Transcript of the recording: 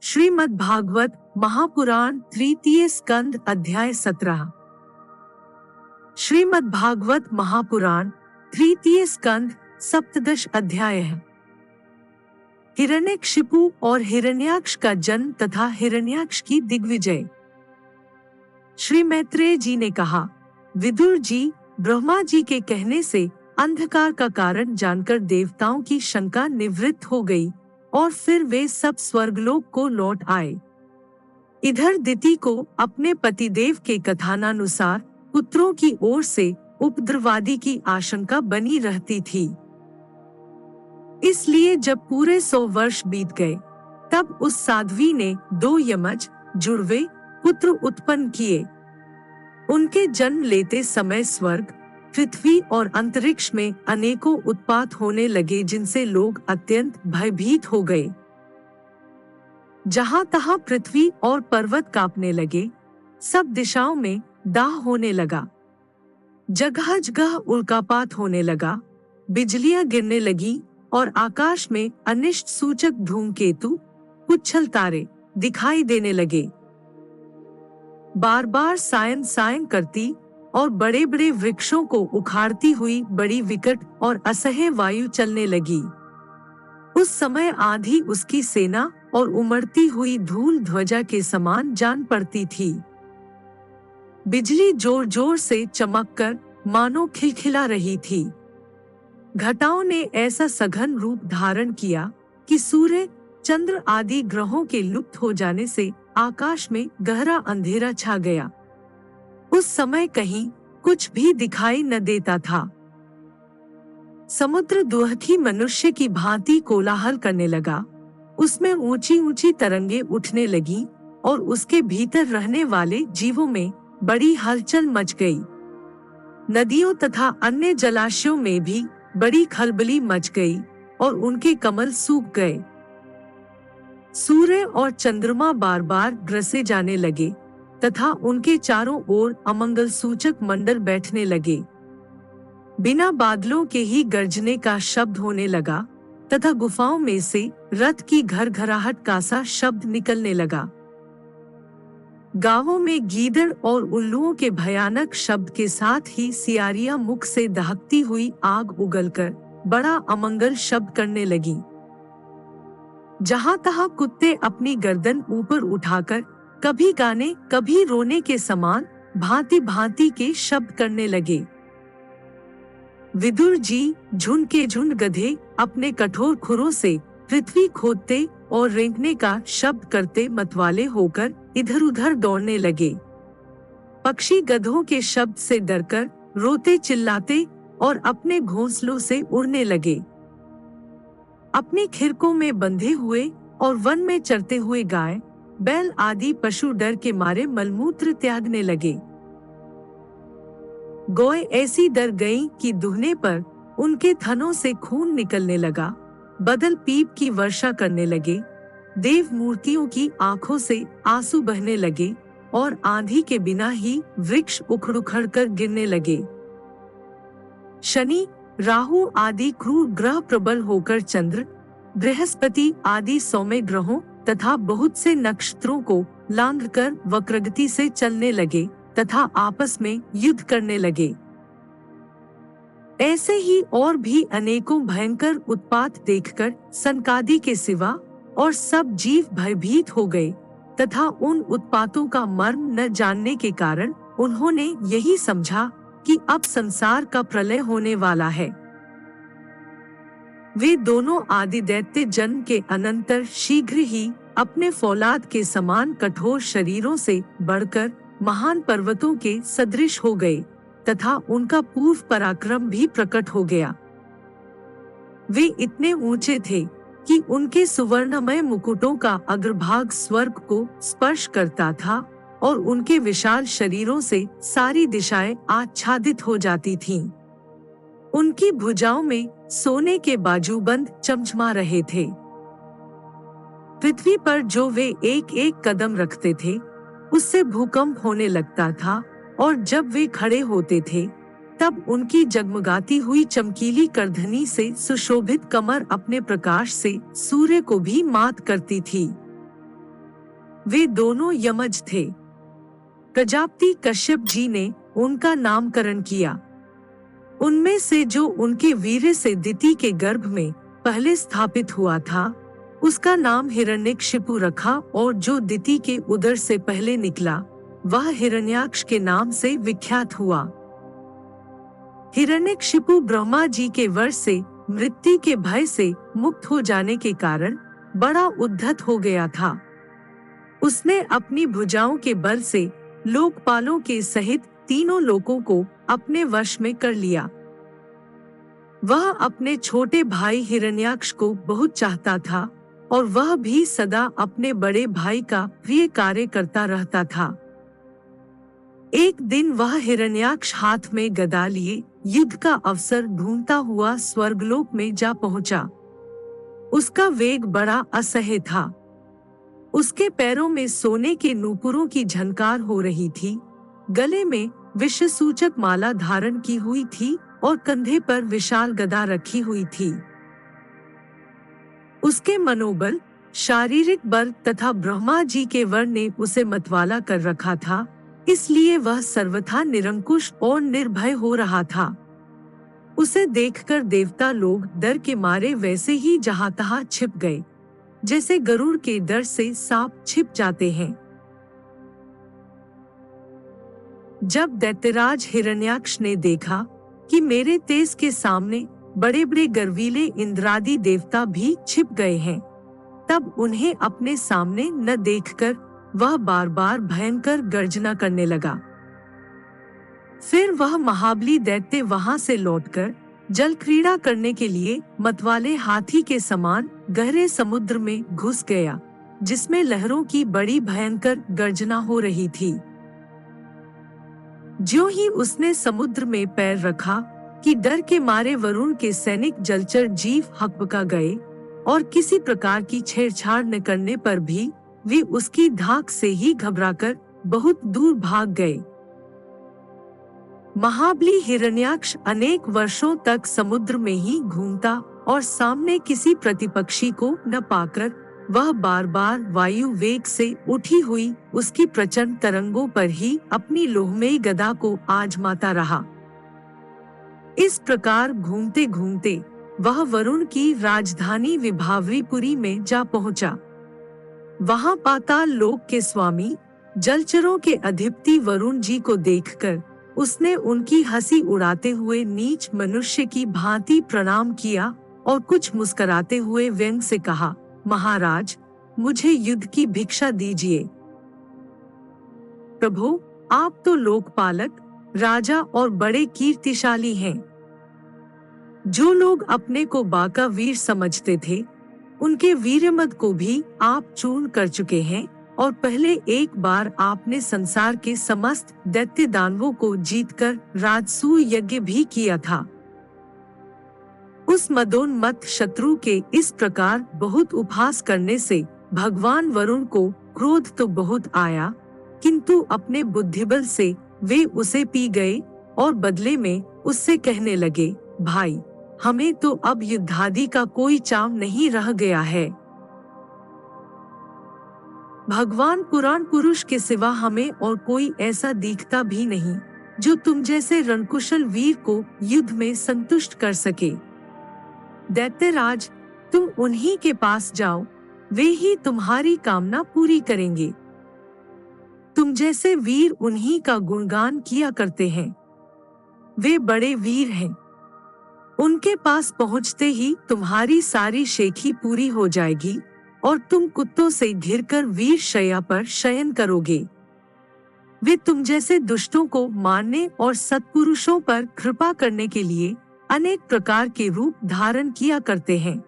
श्रीमद् भागवत महापुराण तृतीय स्कंद अध्याय 17। श्रीमद् भागवत महापुराण तृतीय स्कंद सप्तदश अध्याय है। हिरण्यकशिपु और हिरण्याक्ष का जन्म तथा हिरण्याक्ष की दिग्विजय। श्री मैत्रेय जी ने कहा, विदुर जी, ब्रह्मा जी के कहने से अंधकार का कारण जानकर देवताओं की शंका निवृत्त हो गई और फिर वे सब स्वर्गलोक को लौट आए। इधर दिति को अपने पतिदेव के कथानुसार पुत्रों की ओर से उपद्रवादी की आशंका बनी रहती थी। इसलिए जब पूरे 100 वर्ष बीत गए तब उस साध्वी ने 2 यमज जुड़वे पुत्र उत्पन्न किए। उनके जन्म लेते समय स्वर्ग, पृथ्वी और अंतरिक्ष में अनेकों उत्पात होने लगे, जिनसे लोग अत्यंत भयभीत हो गए। जहां तहां पृथ्वी और पर्वत कांपने लगे, सब दिशाओं में दाह होने लगा, जगह जगह उल्कापात होने लगा, बिजलियां गिरने लगी और आकाश में अनिष्ट सूचक धूमकेतु, पुच्छल तारे दिखाई देने लगे। बार बार सायन सायन करती और बड़े बड़े वृक्षों को उखाड़ती हुई बड़ी विकट और असह्य वायु चलने लगी। उस समय आंधी उसकी सेना और उमड़ती हुई धूल ध्वजा के समान जान पड़ती थी। बिजली जोर जोर से चमककर मानो खिलखिला रही थी। घटाओं ने ऐसा सघन रूप धारण किया कि सूर्य, चंद्र आदि ग्रहों के लुप्त हो जाने से आकाश में गहरा अंधेरा छा गया। उस समय कहीं कुछ भी दिखाई न देता था। समुद्र दुहती मनुष्य की भांति कोलाहल करने लगा। उसमें ऊंची ऊंची तरंगे उठने लगी और उसके भीतर रहने वाले जीवों में बड़ी हलचल मच गई। नदियों तथा अन्य जलाशयों में भी बड़ी खलबली मच गई और उनके कमल सूख गए। सूर्य और चंद्रमा बार बार ग्रसे जाने लगे तथा उनके चारों ओर अमंगल सूचक मंडल बैठने लगे। बिना बादलों के ही गर्जने का शब्द होने लगा तथा गुफाओं में से रथ की घरघराहट का सा शब्द निकलने लगा। गांवों में गीदड़ और उल्लुओं के भयानक शब्द के साथ ही सियारियां मुख से दहकती हुई आग उगलकर बड़ा अमंगल शब्द करने लगी। जहां तहां कुत्ते अपनी गर्दन ऊपर उठाकर कभी गाने कभी रोने के समान भांति भांति के शब्द करने लगे। विदुर जी, झुंड के झुंड गधे अपने कठोर खुरों से पृथ्वी खोदते और रेंगने का शब्द करते मतवाले होकर इधर उधर दौड़ने लगे। पक्षी गधों के शब्द से डरकर रोते चिल्लाते और अपने घोंसलों से उड़ने लगे। अपने खिरकों में बंधे हुए और वन में चरते हुए गाय, बैल आदि पशु डर के मारे मलमूत्र त्यागने लगे। गौएं ऐसी डर गईं कि दुहने पर उनके थनों से खून निकलने लगा। बदल पीप की वर्षा करने लगे। देव मूर्तियों की आंखों से आंसू बहने लगे और आंधी के बिना ही वृक्ष उखड़ उखड़ कर गिरने लगे। शनि, राहु आदि क्रूर ग्रह प्रबल होकर चंद्र, बृहस्पति आदि सौम्य ग्रहों तथा बहुत से नक्षत्रों को लांघकर वक्रगति से चलने लगे तथा आपस में युद्ध करने लगे। ऐसे ही और भी अनेकों भयंकर उत्पात देखकर सनकादि के सिवा और सब जीव भयभीत हो गए तथा उन उत्पातों का मर्म न जानने के कारण उन्होंने यही समझा कि अब संसार का प्रलय होने वाला है। वे दोनों आदि दैत्य जन्म के अनंतर शीघ्र ही अपने फौलाद के समान कठोर शरीरों से बढ़कर महान पर्वतों के सदृश हो गए तथा उनका पूर्व पराक्रम भी प्रकट हो गया। वे इतने ऊंचे थे कि उनके सुवर्णमय मुकुटों का अग्रभाग स्वर्ग को स्पर्श करता था और उनके विशाल शरीरों से सारी दिशाएं आच्छादित हो जाती थीं। उनकी भुजाओं में सोने के बाजूबंद चमचमा रहे थे। पृथ्वी पर जो वे एक एक कदम रखते थे उससे भूकंप होने लगता था और जब वे खड़े होते थे तब उनकी जगमगाती हुई चमकीली करधनी से सुशोभित कमर अपने प्रकाश से सूर्य को भी मात करती थी। वे दोनों यमज थे। प्रजापति कश्यप जी ने उनका नामकरण किया। उनमें से जो उनके वीर्य से दिति के गर्भ में पहले स्थापित हुआ था, उसका नाम हिरण्यकशिपु रखा, और जो दिति के उदर से पहले निकला, वह हिरण्याक्ष के नाम से विख्यात हुआ। हिरण्यकशिपु ब्रह्मा जी के वर से मृत्यु के भय से मुक्त हो जाने के कारण बड़ा उद्धत हो गया था। उसने अपनी भुजाओं के बल से लोकपालों के सहित तीनों लोकों को अपने वश में कर लिया। वह अपने छोटे भाई हिरण्याक्ष को बहुत चाहता था, और वह भी सदा अपने बड़े भाई का प्रिय कार्य करता रहता था। एक दिन वह हिरण्याक्ष हाथ में गदा लिए युद्ध का अवसर ढूंढता हुआ स्वर्गलोक में जा पहुंचा। उसका वेग बड़ा असह्य था। उसके पैरों में सोने के नूपुरों की झनकार हो रही थी, गले में विषसूचक माला धारण की हुई थी और कंधे पर विशाल गदा रखी हुई थी। उसके मनोबल, शारीरिक बल तथा ब्रह्मा जी के वर ने उसे मतवाला कर रखा था, इसलिए वह सर्वथा निरंकुश और निर्भय हो रहा था। उसे देखकर देवता लोग डर के मारे वैसे ही जहां तहां छिप गए, जैसे गरुड़ के डर से सांप छिप जाते हैं। जब दैत्यराज हिरण्याक्ष ने देखा कि मेरे तेज के सामने बड़े बड़े गर्वीले इंद्रादि देवता भी छिप गए हैं, तब उन्हें अपने सामने न देखकर वह बार बार भयंकर गर्जना करने लगा। फिर वह महाबली दैत्य वहां से लौटकर जल क्रीड़ा करने के लिए मतवाले हाथी के समान गहरे समुद्र में घुस गया, जिसमें लहरों की बड़ी भयंकर गर्जना हो रही थी। ज्यों ही उसने समुद्र में पैर रखा कि डर के मारे वरुण के सैनिक जलचर जीव हकबका गए, और किसी प्रकार की छेड़छाड़ न करने पर भी वे उसकी धाक से ही घबराकर बहुत दूर भाग गए। महाबली हिरण्याक्ष अनेक वर्षों तक समुद्र में ही घूमता, और सामने किसी प्रतिपक्षी को न पाकर वह बार बार वायु वेग से उठी हुई उसकी प्रचंड तरंगों पर ही अपनी लोहमयी गदा को आजमाता रहा। इस प्रकार घूमते घूमते वह वरुण की राजधानी विभावरीपुरी में जा पहुंचा। वहां पाताल लोक के स्वामी, जलचरों के अधिपति वरुण जी को देखकर उसने उनकी हंसी उड़ाते हुए नीच मनुष्य की भांति प्रणाम किया, और कुछ मुस्कुराते हुए व्यंग से कहा, महाराज, मुझे युद्ध की भिक्षा दीजिए। प्रभु, आप तो लोकपालक, राजा और बड़े कीर्तिशाली हैं। जो लोग अपने को बाका वीर समझते थे, उनके वीरमद को भी आप चूर्ण कर चुके हैं, और पहले एक बार आपने संसार के समस्त दैत्य दानवों को जीतकर राजसूय यज्ञ भी किया था। उस मदोन्मत्त शत्रु के इस प्रकार बहुत उपहास करने से भगवान वरुण को क्रोध तो बहुत आया, किंतु अपने बुद्धिबल से वे उसे पी गए, और बदले में उससे कहने लगे, भाई, हमें तो अब युद्धादि का कोई चाव नहीं रह गया है। भगवान पुराण पुरुष के सिवा हमें और कोई ऐसा दिखता भी नहीं जो तुम जैसे रणकुशल वीर को युद्ध में संतुष्ट कर सके। दैत्यराज, तुम उन्हीं के पास जाओ, वे ही तुम्हारी कामना पूरी करेंगे। तुम जैसे वीर उन्हीं का गुणगान किया करते हैं। वे बड़े वीर हैं। उनके पास पहुंचते ही तुम्हारी सारी शेखी पूरी हो जाएगी, और तुम कुत्तों से घिरकर वीर शैया पर शयन करोगे। वे तुम जैसे दुष्टों को मारने और सत्पुरुषों पर कृपा करने के लिए अनेक प्रकार के रूप धारण किया करते हैं।